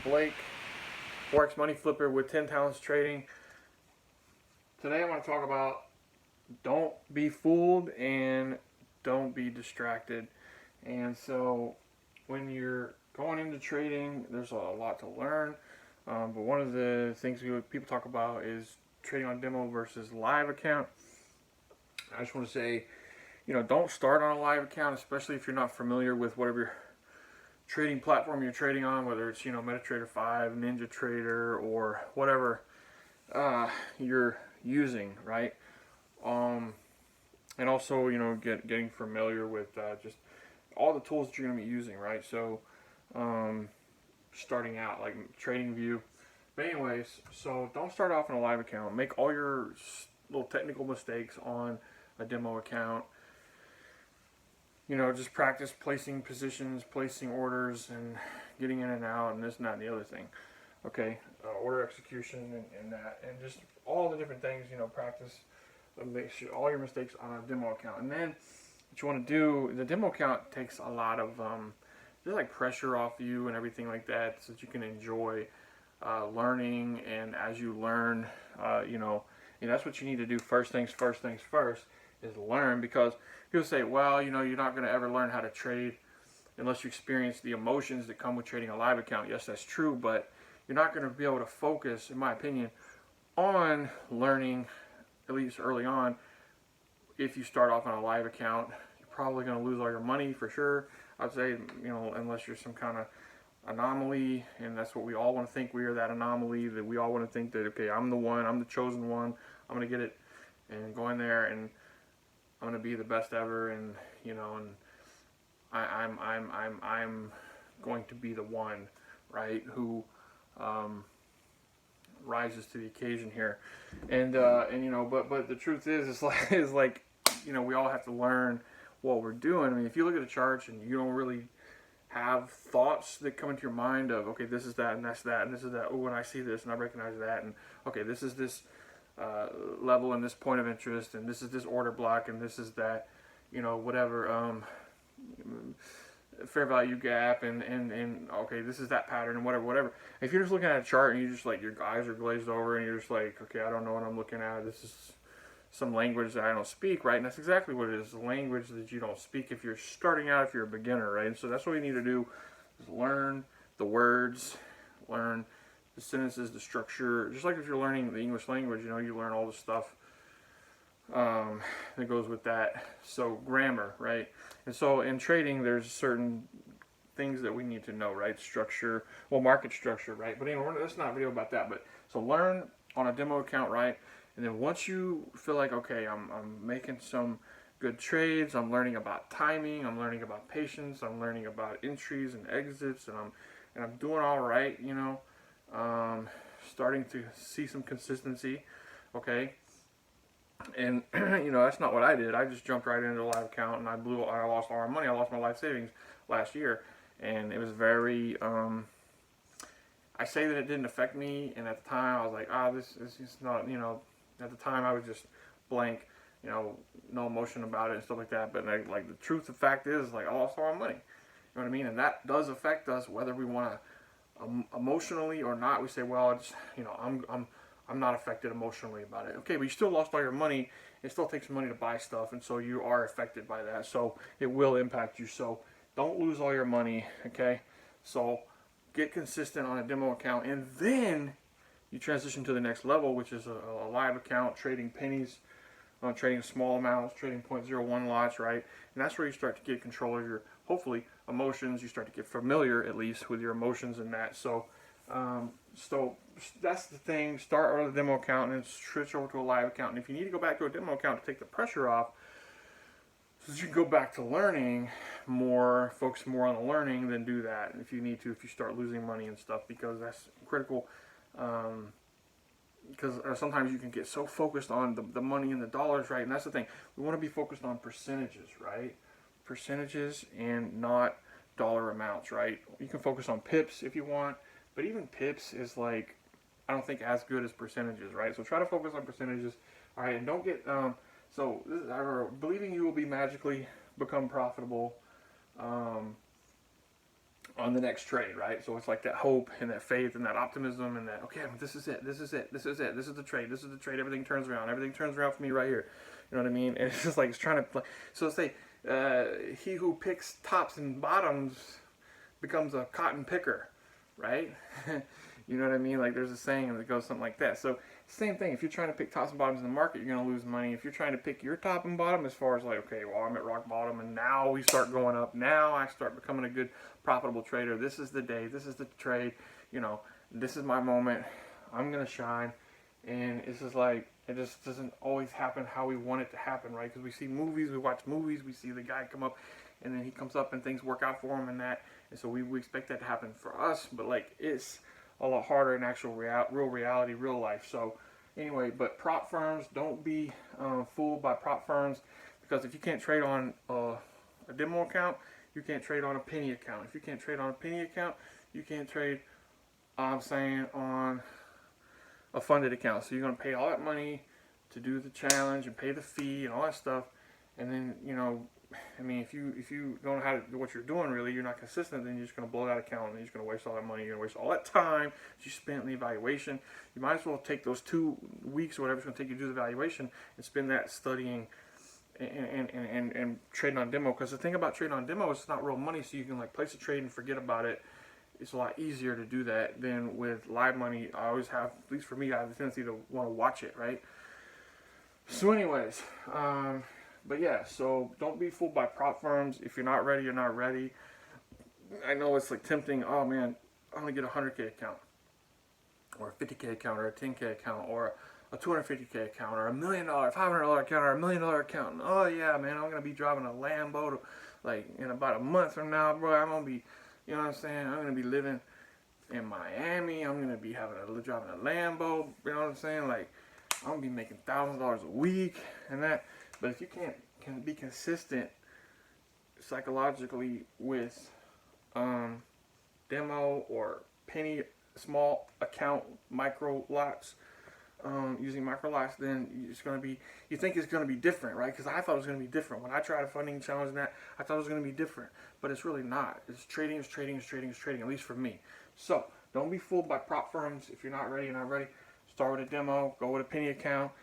Blake, Forex Money Flipper with 10 Talents Trading. Today I want to talk about don't be fooled and don't be distracted. And so when you're going into trading, there's a lot to learn. But one of the things people talk about is trading on demo versus live account. I just want to say, don't start on a live account, especially if you're not familiar with whatever trading platform you're trading on, whether it's MetaTrader 5, NinjaTrader, or whatever you're using, right? And also getting familiar with just all the tools that you're going to be using, right? So starting out like TradingView. But anyways, so don't start off in a live account. Make all your little technical mistakes on a demo account. Just practice placing positions, placing orders, and getting in and out, and this and that and the other thing. Okay, order execution and that, and just all the different things. Practice, make sure all your mistakes on a demo account, and then what you want to do. The demo account takes a lot of just like pressure off you and everything like that, so that you can enjoy learning. And as you learn, and that's what you need to do. First things first is learn, because people say, well, you're not going to ever learn how to trade unless you experience the emotions that come with trading a live account. Yes, that's true, but you're not going to be able to focus, in my opinion, on learning, at least early on. If you start off on a live account, you're probably going to lose all your money for sure. I'd say, unless you're some kind of anomaly, and that's what we all want to think. We are that anomaly, that we all want to think that, okay, I'm the one, I'm the chosen one, I'm going to get it and go in there and I'm going to be the best ever, and and I'm going to be the one, right, who rises to the occasion here. And but the truth is like we all have to learn what we're doing. I mean, if you look at the charts and you don't really have thoughts that come into your mind of, okay, this is that and that's that and this is that, oh, when I see this and I recognize that, and okay, this is this level and this point of interest, and this is this order block, and this is that, whatever, fair value gap, and okay, this is that pattern, and whatever. If you're just looking at a chart and you just like your eyes are glazed over and you're just like, okay, I don't know what I'm looking at, this is some language that I don't speak, right? And that's exactly what it is, the language that you don't speak if you're starting out, if you're a beginner, right? And so that's what you need to do, is learn the words, learn the sentences, the structure. Just like if you're learning the English language, you learn all the stuff that goes with that. So grammar, right? And so in trading, there's certain things that we need to know, right? Structure, well, market structure, right? But anyway, that's not a video about that. But so learn on a demo account, right? And then once you feel like, okay, I'm making some good trades, I'm learning about timing, I'm learning about patience, I'm learning about entries and exits, and I'm doing all right, starting to see some consistency, okay? And that's not what I did. I just jumped right into a live account and I lost all our money. I lost my life savings last year, and it was very. I say that it didn't affect me, and at the time I was like, this is not. At the time I was just blank, no emotion about it and stuff like that. But like the truth, the fact is, like, I lost all our money. You know what I mean? And that does affect us, whether we want to emotionally or not. We say, well, it's I'm not affected emotionally about it. Okay, but you still lost all your money. It still takes money to buy stuff, and so you are affected by that. So it will impact you. So don't lose all your money, okay? So get consistent on a demo account, and then you transition to the next level, which is a live account, trading pennies, trading small amounts, trading 0.01 lots, right? And that's where you start to get control of your, hopefully, emotions. You start to get familiar, at least, with your emotions and that. So that's the thing. Start with a demo account and then switch over to a live account. And if you need to go back to a demo account to take the pressure off, so that you can go back to learning more, focus more on the learning, then do that. And if you need to, if you start losing money and stuff, because that's critical. Because sometimes you can get so focused on the money and the dollars, right? And that's the thing. We want to be focused on percentages, right? Percentages and not dollar amounts, right? You can focus on pips if you want, but even pips is like, I don't think as good as percentages, right? So try to focus on percentages, all right? And don't get, believing you will be magically become profitable. on the next trade, right? So it's like that hope and that faith and that optimism and that, okay, this is it, this is it, this is it, this is the trade, this is the trade, everything turns around for me right here. You know what I mean? And it's just like, it's trying to, so say, he who picks tops and bottoms becomes a cotton picker, right? You know what I mean? Like there's a saying that goes something like that. So same thing, if you're trying to pick tops and bottoms in the market, you're going to lose money. If you're trying to pick your top and bottom as far as like, okay, well, I'm at rock bottom and now we start going up. Now I start becoming a good profitable trader. This is the day. This is the trade. You know, this is my moment. I'm going to shine. And it's just like, it just doesn't always happen how we want it to happen, right? Because we see movies, we watch movies, we see the guy come up and then he comes up and things work out for him and that. And so we expect that to happen for us. But like, it's a lot harder in actual real reality, real life. So anyway, but prop firms, don't be fooled by prop firms, because if you can't trade on a demo account, you can't trade on a penny account. If you can't trade on a penny account, you can't trade, I'm saying, on a funded account. So you're going to pay all that money to do the challenge and pay the fee and all that stuff, and then, you know, I mean, if you don't know how to do what you're doing, really, you're not consistent, then you're just going to blow that account and you're just going to waste all that money. You're going to waste all that time that you spent in the evaluation. You might as well take those 2 weeks or whatever it's going to take you to do the evaluation and spend that studying and trading on demo. Because the thing about trading on demo is it's not real money, so you can like place a trade and forget about it. It's a lot easier to do that than with live money. I always have, at least for me, I have a tendency to want to watch it, right? So anyways, but yeah, so don't be fooled by prop firms. If you're not ready, you're not ready. I know it's like tempting. Oh man, I'm gonna get a 100K account, or a 50K account, or a 10K account, or a 250K account, or $1 million, $500 account, or $1 million account. Oh yeah, man, I'm gonna be driving a Lambo to, like in about a month from now, bro. I'm gonna be, you know what I'm saying? I'm gonna be living in Miami. I'm gonna be driving a Lambo. You know what I'm saying? Like I'm gonna be making $1,000 a week and that. But if you can be consistent psychologically with demo or penny small account micro lots, using micro lots, then it's going to be, you think it's going to be different, right? Because I thought it was going to be different when I tried a funding challenge and that. I thought it was going to be different, but it's really not. It's trading, at least for me. So don't be fooled by prop firms. If you're not ready, start with a demo, go with a penny account.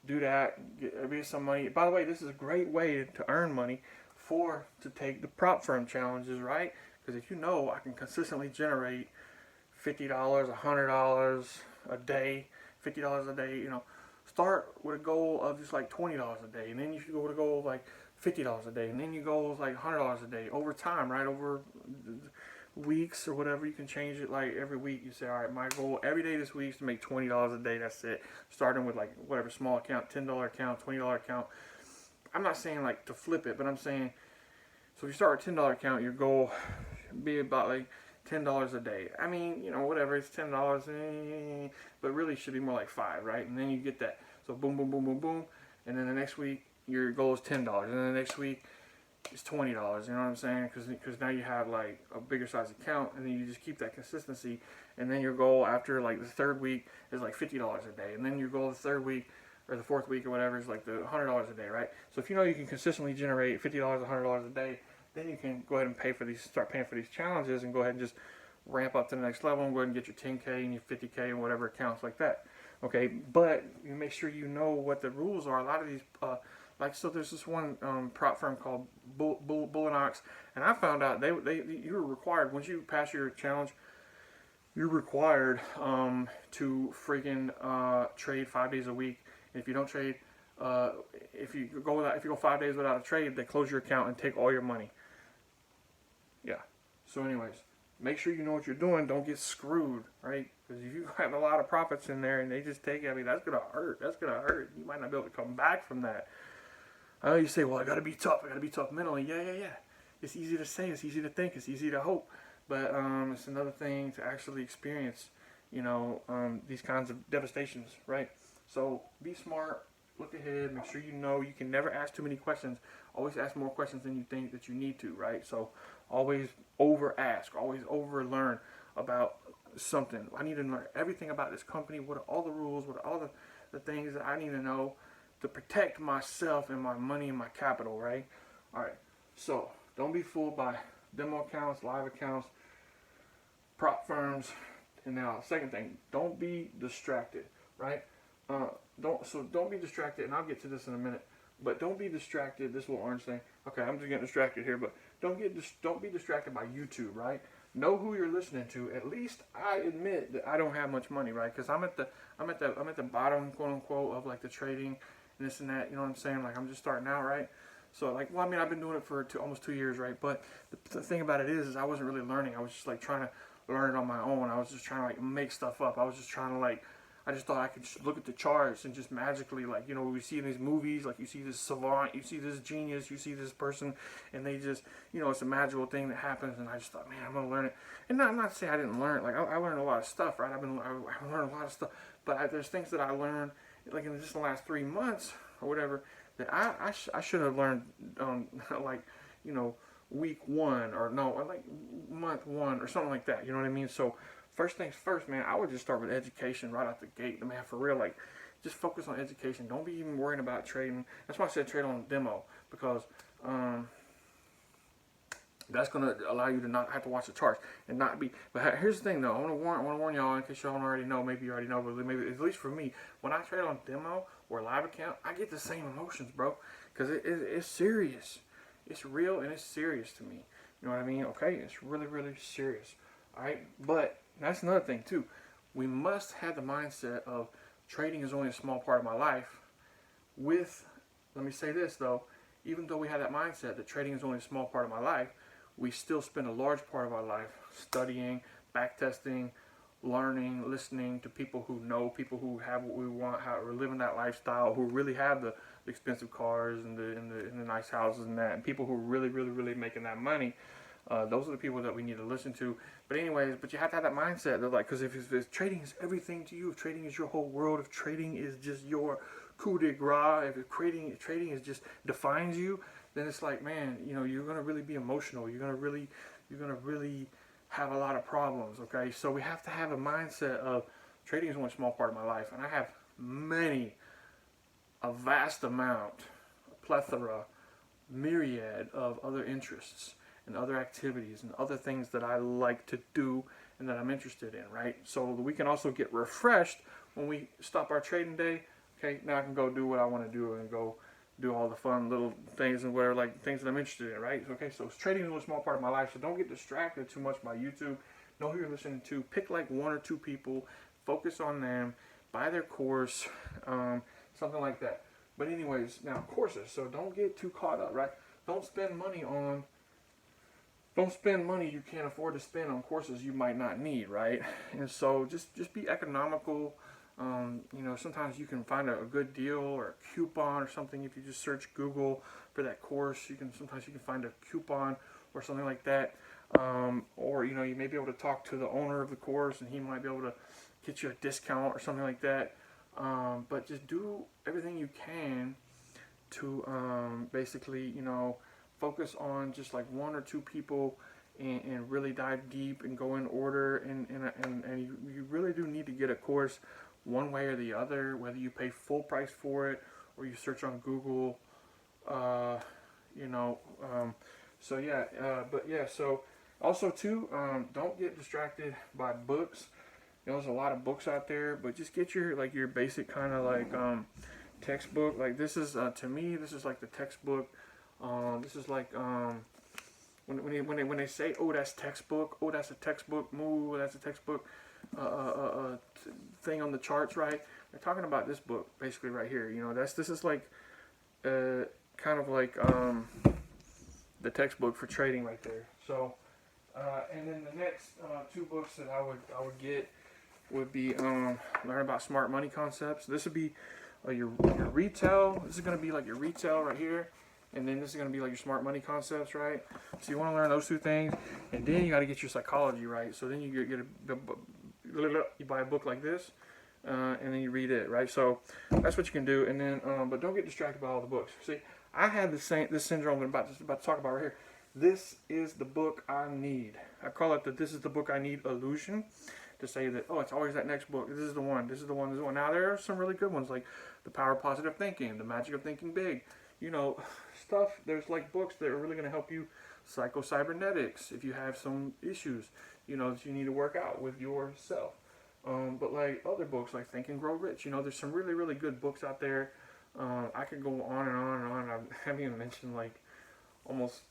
Do that, get some money. By the way, this is a great way to earn money to take the prop firm challenges, right? Because if you know I can consistently generate $50, $100 a day, $50 a day, you know, start with a goal of just like $20 a day, and then you should go with a goal of like $50 a day, and then you go with like $100 a day over time, right? Over weeks or whatever, you can change it. Like every week you say, all right, my goal every day this week is to make $20 a day. That's it. Starting with like whatever small account, $10 account, $20 account. I'm not saying like to flip it, but I'm saying, so if you start with $10 account, your goal be about like $10 a day. I mean, you know, whatever, it's $10, but really it should be more like $5, right? And then you get that. So boom, boom, boom, boom, boom. And then the next week your goal is $10, and then the next week it's $20. You know what I'm saying? Because now you have like a bigger size account, and then you just keep that consistency. And then your goal after like the third week is like $50 a day, and then your goal the third week or the fourth week or whatever is like the $100 a day, right? So if you know you can consistently generate $50, $100 a day, then you can go ahead and start paying for these challenges, and go ahead and just ramp up to the next level and go ahead and get your 10K and your 50K and whatever accounts like that. Okay, but you make sure you know what the rules are. A lot of these, so there's this one prop firm called Bull and Ox, and I found out you were required, once you pass your challenge, you're required to freaking trade 5 days a week. And if you don't trade, if you go 5 days without a trade, they close your account and take all your money. Yeah. So anyways, make sure you know what you're doing. Don't get screwed, right? Because if you have a lot of profits in there and they just take it, I mean, that's gonna hurt. That's gonna hurt. You might not be able to come back from that. I know you say, well, I gotta be tough mentally. Yeah. It's easy to say, it's easy to think, it's easy to hope, but it's another thing to actually experience, you know, these kinds of devastations, right? So be smart, look ahead, make sure you know. You can never ask too many questions. Always ask more questions than you think that you need to, right? So always over ask, always over learn about something. I need to learn everything about this company. What are all the rules? What are all the things that I need to know to protect myself and my money and my capital, right? All right. So don't be fooled by demo accounts, live accounts. prop firms. And now, second thing, don't be distracted, right? Don't be distracted, and I'll get to this in a minute. But don't be distracted. This little orange thing. Okay, I'm just getting distracted here, but don't be distracted by YouTube, right? Know who you're listening to. At least I admit that I don't have much money, right? Because I'm at the bottom, quote unquote, of like the trading and this and that. You know what I'm saying? Like I'm just starting out, right? So like, well, I mean, I've been doing it for almost 2 years, right? But the thing about it is I wasn't really learning. I was just like trying to learn it on my own. I was just trying to like make stuff up. I was just trying to like, I just thought I could just look at the charts and just magically, like, you know, we see in these movies, like you see this savant, you see this genius, you see this person, and they just, you know, it's a magical thing that happens. And I just thought, man, I'm gonna learn it. And I'm not saying I didn't learn. Like I learned a lot of stuff, right? I learned a lot of stuff, but there's things that I learned, like in just the last 3 months or whatever, that I should have learned, like, you know, week 1 or no, or like month 1 or something like that. You know what I mean? So first things first, man, I would just start with education right out the gate. Man, for real, like, just focus on education. Don't be even worrying about trading. That's why I said trade on demo, because that's going to allow you to not have to watch the charts and not be. But here's the thing, though. I want to warn y'all, in case y'all don't already know. Maybe you already know, but maybe at least for me, when I trade on demo or live account, I get the same emotions, bro, because it's serious. It's real and it's serious to me. You know what I mean? Okay, it's really, really serious. All right, but that's another thing too. We must have the mindset of trading is only a small part of my life. Let me say this though, even though we have that mindset that trading is only a small part of my life, we still spend a large part of our life studying, backtesting, learning, listening to people who know, people who have what we want, how we're living that lifestyle, who really have the expensive cars and the nice houses and that, and people who are really, really, really making that money. Those are the people that we need to listen to. But anyways, but you have to have that mindset that, like, because if trading is everything to you, if trading is your whole world, if trading is just your coup de grace, if trading is just defines you, then it's like, man, you know, you're gonna really be emotional. You're gonna really have a lot of problems. Okay, so we have to have a mindset of trading is only a small part of my life, and I have a vast amount, a plethora, myriad of other interests and other activities and other things that I like to do and that I'm interested in, right? So we can also get refreshed when we stop our trading day. Okay, now I can go do what I want to do and go do all the fun little things and whatever, like things that I'm interested in, right? Okay, so trading is a small part of my life, so don't get distracted too much by YouTube. Know who you're listening to. Pick like 1 or 2 people, focus on them, buy their course, something like that. But anyways, now courses, so don't get too caught up, right? Don't spend money you can't afford to spend on courses you might not need, right? And so just be economical. You know, sometimes you can find a good deal or a coupon or something. If you just search Google for that course, sometimes you can find a coupon or something like that. Or, you know, you may be able to talk to the owner of the course and he might be able to get you a discount or something like that. But just do everything you can to basically, you know, focus on just like 1 or 2 people and really dive deep and go in order. And you really do need to get a course one way or the other, whether you pay full price for it or you search on Google, you know. So yeah, but yeah, so also too, don't get distracted by books. You know, there's a lot of books out there, but just get your basic kind of like textbook. Like this is to me, this is like the textbook. This is like when they say, oh, that's textbook, oh, that's a textbook move, that's a textbook thing on the charts, right? They're talking about this book basically right here. You know, this is like kind of like the textbook for trading right there. So and then the next 2 books that I would get would be learn about smart money concepts. This would be your retail. This is going to be like your retail right here. And then this is going to be like your smart money concepts, right? So you want to learn those 2 things. And then you got to get your psychology right. So then you you buy a book like this. And then you read it, right? So that's what you can do. And then, but don't get distracted by all the books. See, I had this syndrome I'm about to talk about right here. This is the book I need. I call it this is the book I need illusion. To say that, oh, it's always that next book. This is the one. This is the one. This is the one. Now there are some really good ones like The Power of Positive Thinking, The Magic of Thinking Big. You know, stuff. There's like books that are really going to help you. Psycho-Cybernetics, if you have some issues. that you need to work out with yourself. But like other books, like Think and Grow Rich, there's some really, really good books out there. I could go on and on and on. I haven't even mentioned like almost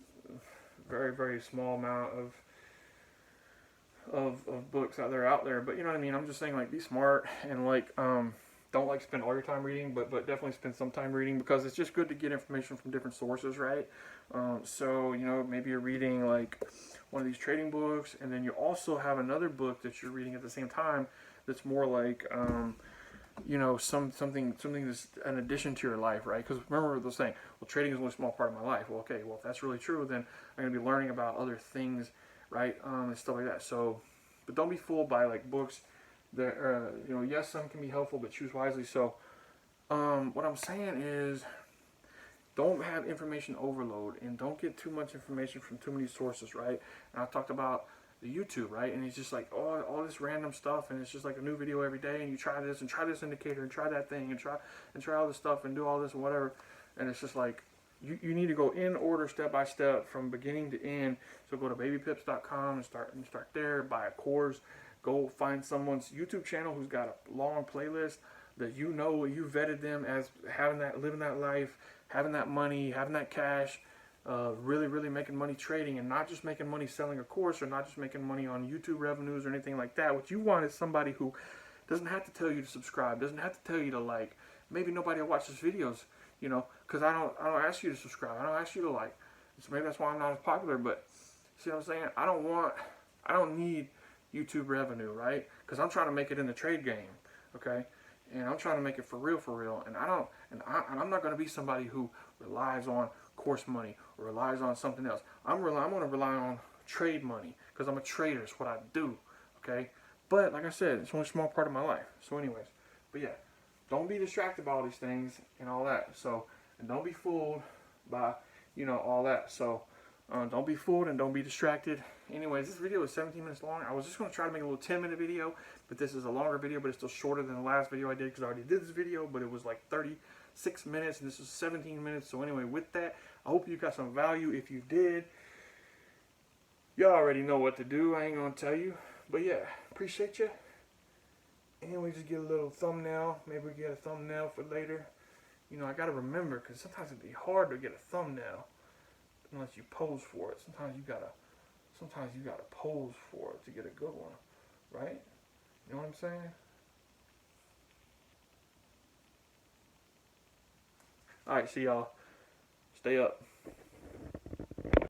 very, very small amount of books out there. But you know what I mean? I'm just saying, like, be smart and like don't like spend all your time reading, but definitely spend some time reading, because it's just good to get information from different sources, right? So maybe you're reading like one of these trading books, and then you also have another book that you're reading at the same time that's more like something that's an addition to your life, right? Because remember the saying, well, trading is only a small part of my life. Well, okay, well, if that's really true, then I'm going to be learning about other things, right? And stuff like that. So, but don't be fooled by like books that yes, some can be helpful, but choose wisely. So what I'm saying is, don't have information overload, and don't get too much information from too many sources, right? And I talked about the YouTube, right? And it's just like all this random stuff, and it's just like a new video every day, and you try this and try this indicator and try that thing and try all this stuff and do all this and whatever, and it's just like you need to go in order, step by step, from beginning to end. So go to babypips.com and start there. Buy a course. Go find someone's YouTube channel who's got a long playlist that you vetted them as living that life, having that money, having that cash, really, really making money trading, and not just making money selling a course, or not just making money on YouTube revenues or anything like that. What you want is somebody who doesn't have to tell you to subscribe, doesn't have to tell you to like. Maybe nobody will watch his videos, because I don't ask you to subscribe, I don't ask you to like. So maybe that's why I'm not as popular. But see what I'm saying? I don't need YouTube revenue, right? Because I'm trying to make it in the trade game, okay? And I'm trying to make it for real, and I'm not going to be somebody who relies on course money or relies on something else. I'm going to rely on trade money, because I'm a trader. It's what I do, okay? But like I said, it's only a small part of my life. So anyways, but yeah, don't be distracted by all these things and all that. So, and don't be fooled by all that. So don't be fooled and don't be distracted. Anyways, this video is 17 minutes long. I was just going to try to make a little 10-minute video, but this is a longer video, but it's still shorter than the last video I did, because I already did this video, but it was like 36 minutes, and this is 17 minutes. So anyway, with that, I hope you got some value. If you did, y'all already know what to do. I ain't going to tell you. But yeah, appreciate you. And we just get a little thumbnail. Maybe we get a thumbnail for later. I got to remember, because sometimes it'd be hard to get a thumbnail unless you pose for it. Sometimes you gotta pose for it to get a good one, right? You know what I'm saying? All right, see y'all. Stay up.